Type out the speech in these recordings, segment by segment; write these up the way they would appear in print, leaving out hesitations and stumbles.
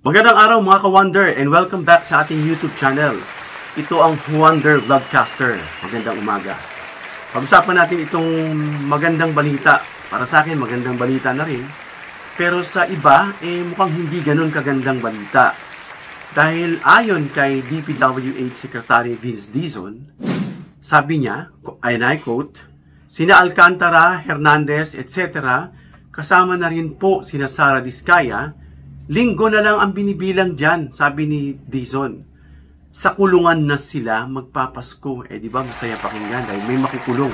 Magandang araw mga ka-Wonder and welcome back sa ating YouTube channel. Ito ang Wonder Vlogcaster. Magandang umaga. Pag-usapan natin itong magandang balita. Para sa akin, magandang balita na rin. Pero sa iba, mukhang hindi ganun kagandang balita. Dahil ayon kay DPWH Secretary Vince Dizon, sabi niya, and I quote, sina Alcantara, Hernandez, etc. kasama na rin po sina Sara Diskaya. Linggo na lang ang binibilang dyan, sabi ni Dizon. Sa kulungan na sila magpapasko. Di ba masaya pakinggan dahil may makukulong.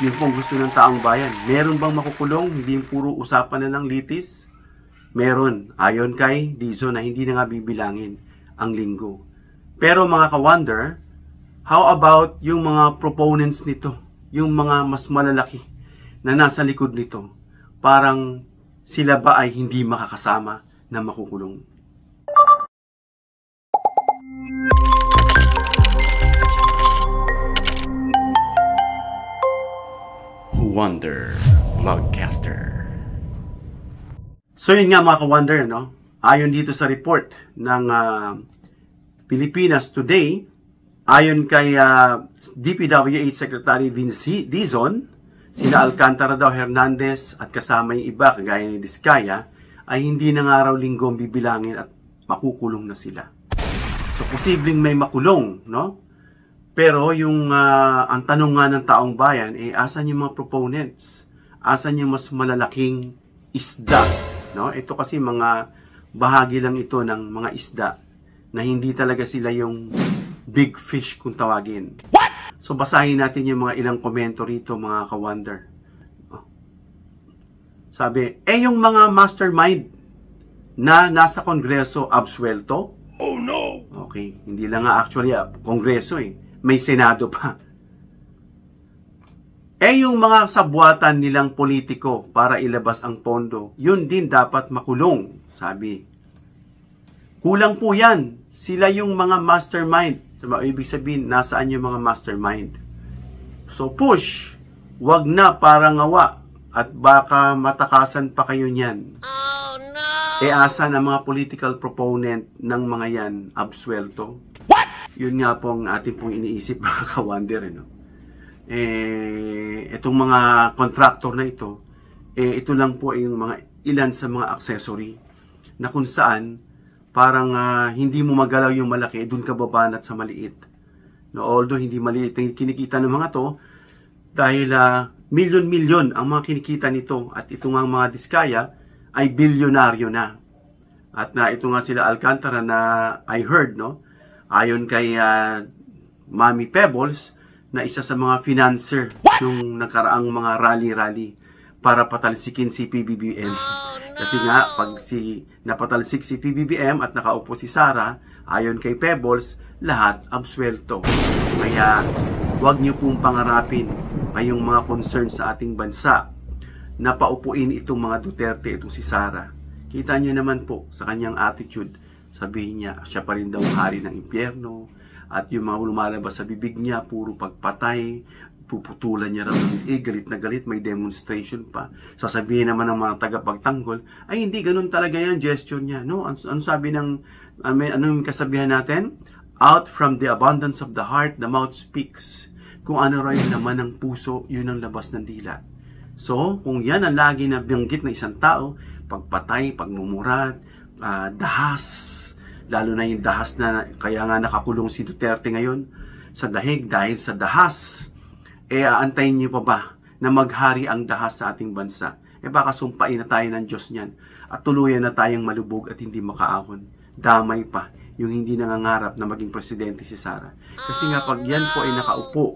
Yun pong gusto ng taong bayan. Meron bang makukulong? Hindi yung puro usapan na ng litis? Meron. Ayon kay Dizon na hindi na nga bibilangin ang linggo. Pero mga ka-Wonder, how about yung mga proponents nito? Yung mga mas malalaki na nasa likod nito? Parang sila ba ay hindi makakasama na makukulong? Wonder Vlogcaster. So yun nga mga ka-Wonder, no? Ayon dito sa report ng Pilipinas Today, ayon kay DPWH Secretary Vince Dizon, sina Alcantara daw, Hernandez at kasama yung iba kagaya ni Diskaya ay hindi na nga raw linggong bibilangin at makukulong na sila. So, posibleng may makulong, no? Pero yung ang tanong nga ng taong bayan, asan yung mga proponents? Asan yung mas malalaking isda? No? Ito kasi mga bahagi lang ito ng mga isda na hindi talaga sila yung big fish kung tawagin. What? So, basahin natin yung mga ilang komento rito, mga ka-Wonder. Sabi, yung mga mastermind na nasa Kongreso absuelto? Oh no! Okay, hindi lang nga actually Kongreso may Senado pa. Yung mga sabuatan nilang politiko para ilabas ang pondo, yun din dapat makulong, sabi. Kulang po yan. Sila yung mga mastermind. So, ibig sabihin, nasaan yung mga mastermind? So, push. Wag na para ngawa. At baka matakasan pa kayo niyan. Oh, no! Asan ang mga political proponent ng mga yan absuelto? What? Yun nga pong ating pong iniisip mga ka-Wonder. No? Itong mga contractor na ito, ito lang po yung mga ilan sa mga accessory na kung saan parang hindi mo magalaw yung malaki, dun ka babanat sa maliit. No? Although hindi maliit ang kinikita ng mga to, dahil milyon-milyon ang mga kinikita nito at ito nga mga Diskaya ay bilyonaryo na. At ito nga sila Alcantara na I heard, no? Ayon kay Mami Pebbles na isa sa mga financer nung nakaraang mga rally-rally para patalsikin si PBBM. Kasi nga, pag napatalsik si PBBM at nakaupo si Sara, ayon kay Pebbles, lahat absuelto. Kaya, huwag niyo pong pangarapin kayong mga concern sa ating bansa na paupuin itong mga Duterte, itong si Sara. Kita niyo naman po sa kanyang attitude. Sabihin niya, siya pa rin daw hari ng impyerno. At yung mga lumalabas sa bibig niya, puro pagpatay. Puputulan niya raw galit na galit, may demonstration pa. Sasabihin naman ng mga tagapagtanggol, ay hindi ganun talaga yan, gesture niya. No? Ano sabi ng, anong kasabihan natin? Out from the abundance of the heart, the mouth speaks. Kung ano rin naman ng puso, yun ang labas ng dila. So, kung yan ang lagi na binanggit na isang tao, pagpatay, pagmumurad, dahas, lalo na yung dahas na kaya nga nakakulong si Duterte ngayon sa dahig dahil sa dahas, aantayin niyo pa ba na maghari ang dahas sa ating bansa? Baka sumpain na tayo ng Diyos niyan at tuluyan na tayong malubog at hindi makaahon. Damay pa yung hindi nangangarap na maging presidente si Sara. Kasi nga pag yan po ay nakaupo,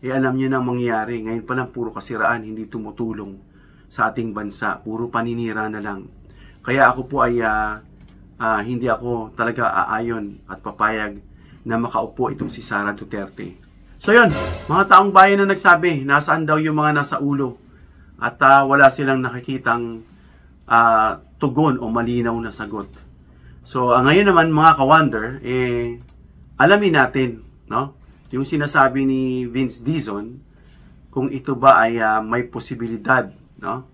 alam niyo na mangyayari. Ngayon pa lang puro kasiraan, hindi tumutulong sa ating bansa. Puro paninira na lang. Kaya ako po ay hindi ako talaga aayon at papayag na makaupo itong si Sara Duterte. So yun, mga taong bayan na nagsabi, nasaan daw yung mga nasa ulo at wala silang nakikitang tugon o malinaw na sagot. So ngayon naman mga ka-Wonder, alamin natin, no? Yung sinasabi ni Vince Dizon, kung ito ba ay may posibilidad, no?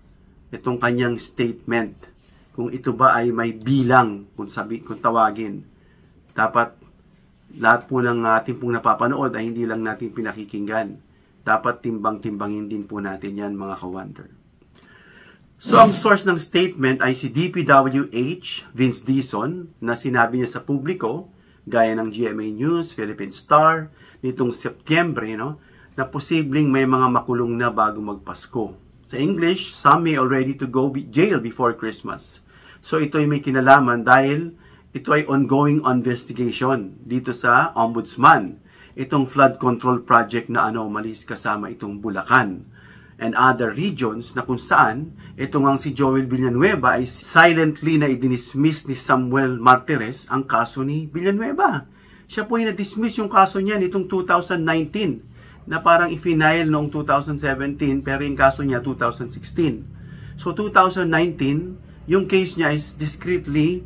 Itong kanyang statement kung ito ba ay may bilang, kung tawagin. Dapat lahat po ng ating pong napapanood ay hindi lang natin pinakikinggan. Dapat timbang-timbangin din po natin yan, mga ka-wonder. So, ang source ng statement ay si DPWH, Vince Dizon, na sinabi niya sa publiko, gaya ng GMA News, Philippine Star, nitong Setyembre, na posibleng may mga makulong na bago magpasko. Sa English, some may already to go jail before Christmas. So, ito ay may kinalaman dahil ito ay ongoing investigation dito sa Ombudsman. Itong flood control project na anomalies kasama itong Bulacan and other regions na kung saan itong ang si Joel Villanueva ay silently na idinismiss ni Samuel Martires ang kaso ni Villanueva. Siya po ay na-dismiss yung kaso niya nitong 2019 na parang i-final noong 2017 pero yung kaso niya 2016. So 2019, yung case niya is discreetly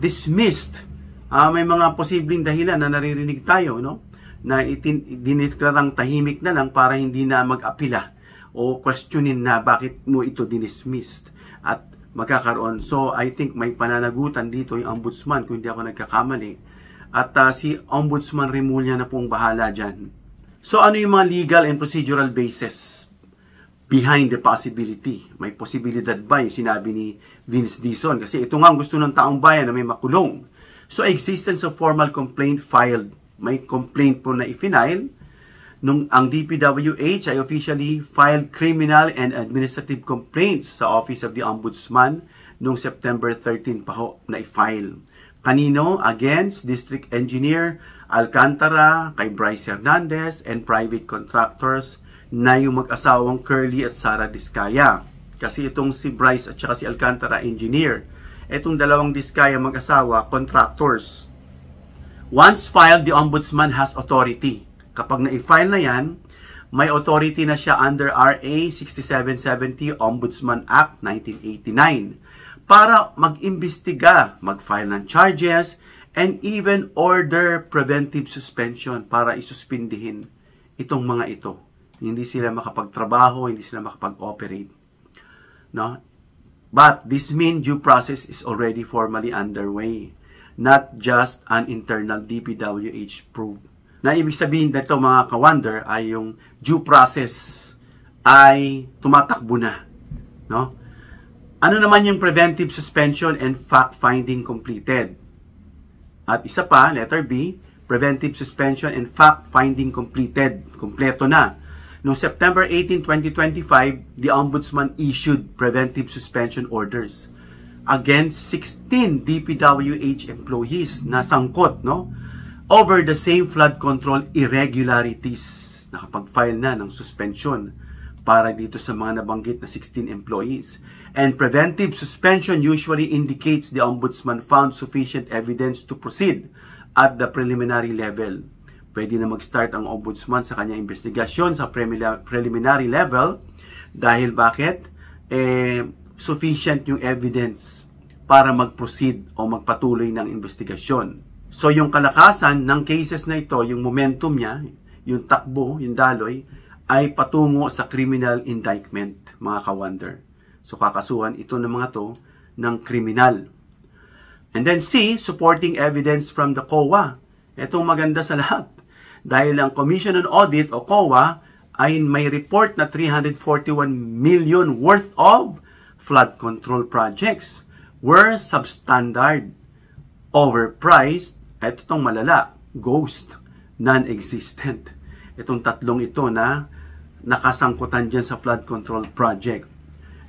dismissed. May mga posibleng dahilan na naririnig tayo, na dineklarang tahimik na lang para hindi na mag-apila o questionin na bakit mo ito dinismissed at magkakaroon. So, I think may pananagutan dito yung Ombudsman kung hindi ako nagkakamali. At si Ombudsman Remulla na pong bahala dyan. So, ano yung mga legal and procedural basis behind the possibility? May posibilidad ba yung sinabi ni Vince Dizon? Kasi ito nga ang gusto ng taong bayan na may makulong. So, existence of formal complaint filed. May complaint po na i-file. Nung ang DPWH ay officially filed criminal and administrative complaints sa Office of the Ombudsman noong September 13 pa ho na i-file. Kanino? Against District Engineer Alcantara, kay Bryce Hernandez, and private contractors na yung mag-asawang Curly at Sara Diskaya. Kasi itong si Bryce at saka si Alcantara, engineer. Itong dalawang Diskaya mag-asawa, contractors. Once filed, the Ombudsman has authority. Kapag na-file na yan, may authority na siya under RA 6770 Ombudsman Act 1989 para mag-imbestiga, mag-file ng charges, and even order preventive suspension para isuspindihin itong mga ito. Hindi sila makapagtrabaho, hindi sila makapag-operate. But this means due process is already formally underway, not just an internal DPWH probe. Na ibig sabihin dito mga ka-wonder ay yung due process ay tumatakbo na. Ano naman yung preventive suspension and fact-finding completed? At isa pa, letter B, preventive suspension and fact-finding completed. Kompleto na. Noong September 18, 2025, the Ombudsman issued preventive suspension orders against 16 DPWH employees na sangkot, over the same flood control irregularities. Nakapag-file na ng suspension para dito sa mga nabanggit na 16 employees. And preventive suspension usually indicates the Ombudsman found sufficient evidence to proceed at the preliminary level. Pwede na mag-start ang Ombudsman sa kanyang investigasyon sa preliminary level dahil bakit? Sufficient yung evidence para mag-proceed o magpatuloy ng investigasyon. So, yung kalakasan ng cases na ito, yung momentum niya, yung takbo, yung daloy, ay patungo sa criminal indictment, mga ka-wonder. So, kakasuhan ito ng mga to ng kriminal. And then C, supporting evidence from the COA. Itong maganda sa lahat. Dahil ang Commission on Audit o COA ay may report na 341 million worth of flood control projects were substandard, overpriced, ito itong malala, ghost, non-existent. Itong tatlong ito na nakasangkutan dyan sa flood control project.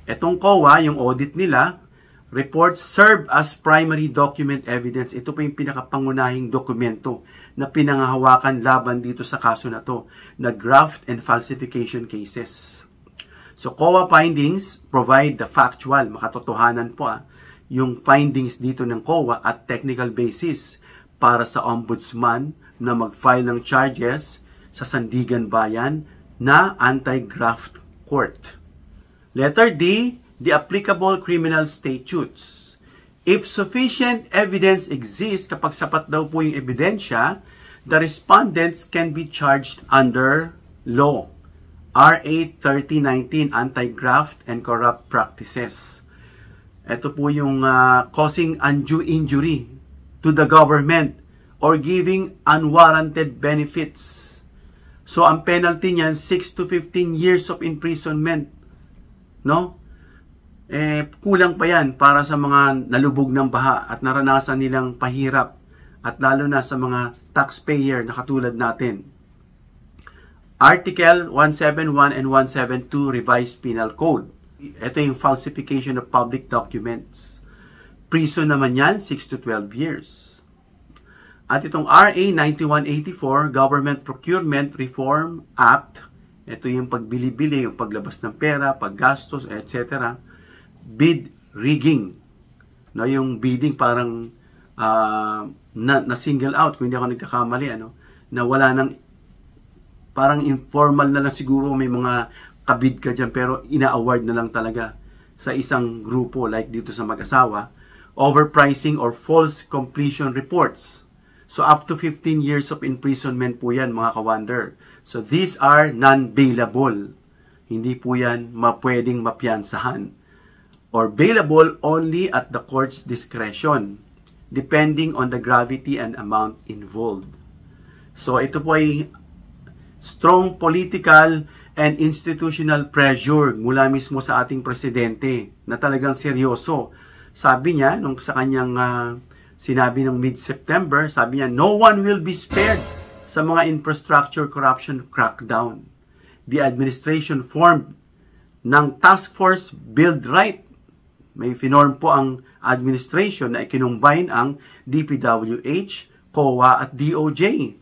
Itong COA, yung audit nila, reports serve as primary document evidence. Ito po yung pinakapangunahing dokumento na pinangahawakan laban dito sa kaso na to, na graft and falsification cases. So, COA findings provide the factual, makatotohanan po yung findings dito ng COA at technical basis para sa Ombudsman na mag-file ng charges sa Sandigan Bayan na anti-graft court. Letter D, the applicable criminal statutes. If sufficient evidence exists, kapag sapat daw po yung ebidensya, the respondents can be charged under law. RA 3019, Anti-Graft and Corrupt Practices. Ito po yung causing undue injury to the government or giving unwarranted benefits. So, ang penalty niyan, 6 to 15 years of imprisonment. No? Kulang pa yan para sa mga nalubog ng baha at naranasan nilang pahirap at lalo na sa mga taxpayer na katulad natin. Article 171 and 172 Revised Penal Code. Ito yung falsification of public documents. Prison naman yan, 6 to 12 years. At itong RA 9184, Government Procurement Reform Act, ito yung pagbili-bili, yung paglabas ng pera, paggastos, etc. Bid rigging. No, yung bidding parang na single out, kung hindi ako nagkakamali, na wala nang, parang informal na lang siguro, may mga kabid ka dyan, pero ina-award na lang talaga sa isang grupo, like dito sa mag-asawa, overpricing or false completion reports. So, up to 15 years of imprisonment po yan, mga ka-wonder. So, these are non-bailable. Hindi po yan pwedeng mapiyansahan. Or bailable only at the court's discretion, depending on the gravity and amount involved. So, ito po ay strong political and institutional pressure mula mismo sa ating presidente na talagang seryoso. Sabi niya, nung sa kanyang sinabi ng mid-September, sabi niya, no one will be spared sa mga infrastructure corruption crackdown. The administration formed ng Task Force Build Right. May finorm po ang administration na ikinumbine ang DPWH, COA at DOJ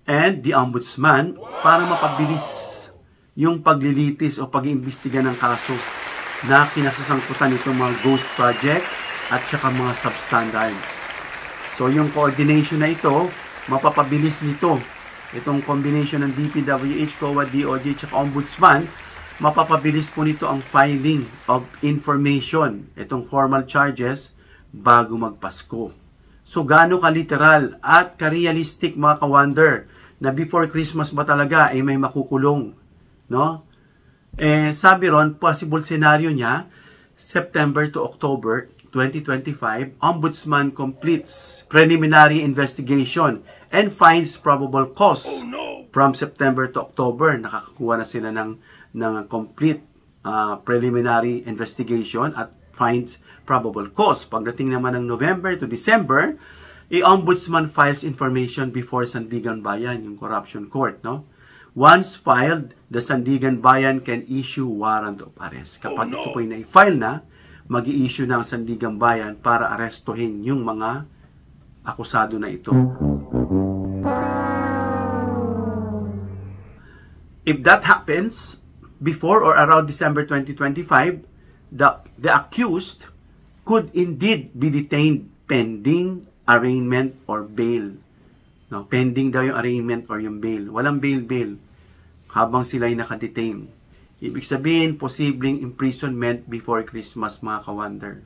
and the Ombudsman para mapabilis yung paglilitis o pag-iimbestiga ng kaso na kinasasangkutan itong mga ghost project at saka mga substandard. So, yung coordination na ito, mapapabilis nito. Itong combination ng DPWH, COA, DOJ, at Ombudsman, mapapabilis po nito ang filing of information, itong formal charges, bago magpasko. So, gaano ka-literal at ka-realistic, mga ka-wonder, na before Christmas ba talaga ay may makukulong? No? Sabi ron, possible scenario niya, September to October 2025, Ombudsman completes preliminary investigation and finds probable cause. Oh, no. From September to October, nakakakuha na sila ng complete preliminary investigation at finds probable cause. Pagdating naman ng November to December, Ombudsman files information before Sandigan Bayan, yung corruption court, no? Once filed, the Sandigan Bayan can issue warrant of arrest. Kapag ito po ay na-file na, mag-i-issue ng Sandigan Bayan para arestuhin yung mga akusado na ito. If that happens, before or around December 2025, the accused could indeed be detained pending arraignment or bail. No, pending daw yung arraignment or yung bail. Walang bail habang sila'y nakadetain. Ibig sabihin, posibleng imprisonment before Christmas, mga ka-wonder.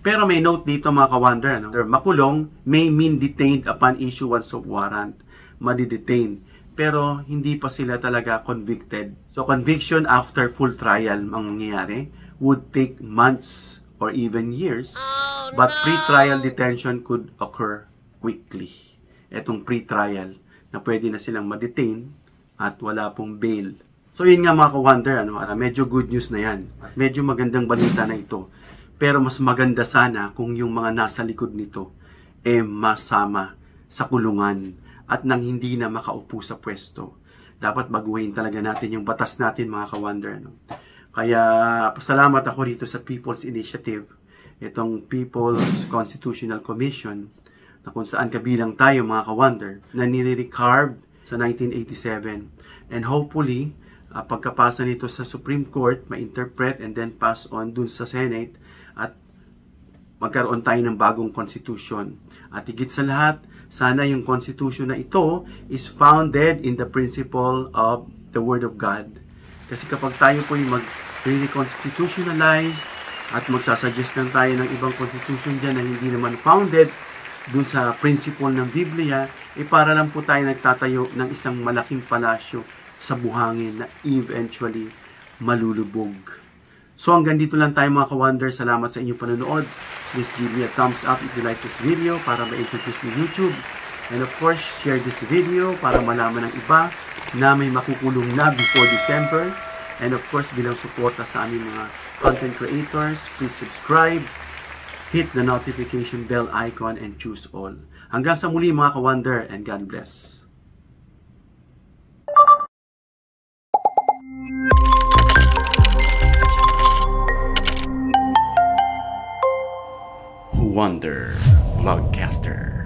Pero may note dito, mga ka-wonder, makulong may mean detained upon issuance of warrant. Madidetain. Pero hindi pa sila talaga convicted. So, conviction after full trial ang mangyayari would take months or even years. But pre-trial detention could occur quickly. Etong pre-trial na pwede na silang ma-detain at wala pong bail. So, yun nga, mga ka-wonder, medyo good news na yan. Medyo magandang balita na ito. Pero mas maganda sana kung yung mga nasa likod nito masama sa kulungan at nang hindi na makaupo sa pwesto. Dapat baguhin talaga natin yung batas natin, mga ka-wonder. Kaya, pasalamat ako rito sa People's Initiative, itong People's Constitutional Commission, na kung saan kabilang tayo, mga ka-wonder, na nire-recarved sa 1987. And hopefully, pagkapasa nito sa Supreme Court, ma-interpret and then pass on dun sa Senate at magkaroon tayo ng bagong constitution. At higit sa lahat, sana yung constitution na ito is founded in the principle of the Word of God. Kasi kapag tayo po yung mag-reconstitutionalize at magsasuggest lang tayo ng ibang constitution dyan na hindi naman founded dun sa principle ng Biblia, para lang po tayo nagtatayo ng isang malaking palasyo sa buhangin na eventually malulubog. So hanggang dito lang tayo mga ka-wonder. Salamat sa inyong panonood. Please give me a thumbs up if you like this video para ma-introduce ni YouTube. And of course, share this video para malaman ng iba na may makukulong na before December. And of course, bilang suporta sa aming mga content creators, please subscribe, hit the notification bell icon, and choose all. Hanggang sa muli mga ka-wonder, and God bless. Wonder Vlogcaster.